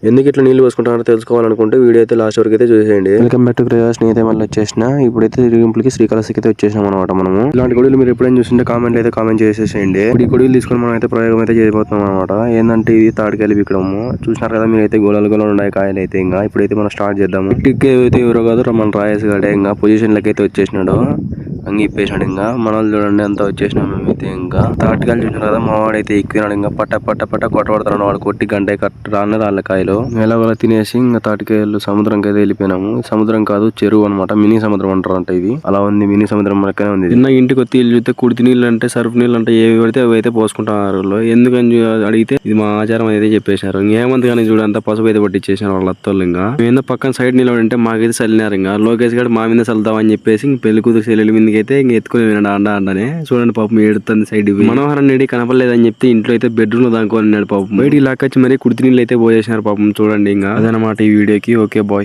ఎందుకు ఇట్లా నీళ్ళు పోసుకుంటారో తెలుసుకోవాలనుకుంటే వీడియో అయితే లాస్ట్ వరకు అయితే చూసేయండి. Welcome back to Crazers. నేనైతే మళ్ళీ వచ్చేసిన. ఇప్పుడైతే తిరుగుంపులకి శ్రీకాళహస్తికి అయితే వచ్చేసినాం అనమాట మనము. ఇలాంటి గొడుగులు మీరు ఎప్పుడైనా చూస్తుంటే కామెంట్ అయితే కామెంట్ చేసేసేయండి. ఇప్పుడు ఈ గొడుగులు తీసుకొని మనం అయితే ప్రయోగం అయితే చేయబోతున్నాం అనమాట. ఏంటంటే ఇది తాడికాయలు విక్కడము చూసినారు కదా మీరు అయితే గోళాలు ఉన్నాయి కాయలు అయితే. ఇంకా ఇప్పుడైతే మనం స్టార్ట్ చేద్దాము. టిక్ అయితే ఎవరో కాదు మన రాయేసి గడే ఇంకా పొజిషన్ లకి అయితే వచ్చేసినాడు. అంగి ఇప్పేసినాడు. ఇంకా మన వాళ్ళు చూడండి అంతా వచ్చేసినాం మేమైతే. ఇంకా తాటికాయలు చూసినారు కదా మా వాడైతే ఎక్కినాడు. ఇంకా పట్ట కొట్టబడుతున్నాడు. వాడు కొట్టి గంట రాళ్ళ కాయలు ఎలాగోలా తినేసి ఇంకా తాటికాయలు సముద్రంకి అయితే వెళ్ళిపోయినాము. సముద్రం కాదు చెరువు అనమాట. మినీ సముద్రం అంటారు అంటే ఇది. అలా ఉంది మినీ సముద్రం లెక్కనే ఉంది. చిన్న ఇంటికి వచ్చి చూస్తే కుడితి నీళ్ళు అంటే సర్ఫ్ నీళ్ళు అంటే ఏవి పడితే అవి అయితే పోసుకుంటున్నారు. ఎందుకని అడిగితే ఇది మా ఆచారం అయితే చెప్పేశారు. ఇంకేమంది కానీ చూడంతా పసుపు అయితే పట్టించేసారు వాళ్ళ అత్తోళ్ళు. ఇంకా మేము పక్కన సైడ్ నిలబడి మాకైతే చల్లినారు. ఇంకా లోకేష్ గారు మా మీద చల్లుతామని చెప్పేసి పెళ్లి కూతురు చెల్లెల మీదకి అయితే ఇంక ఎత్తుకుని విన్నాడు అండానే. చూడండి పాపం ఏడుతుంది సైడ్. మనోహరం నేడి కనపడలేదని చెప్తే ఇంట్లో అయితే బెడ్రూమ్ లో దానుకోని పాపం. బయటికి లాక్కొచ్చి మరి కుడితి నీళ్ళు అయితే పోసేసినారు పాపం. చూడండి ఇంకా అదనమాట ఈ వీడియోకి. Okay bye.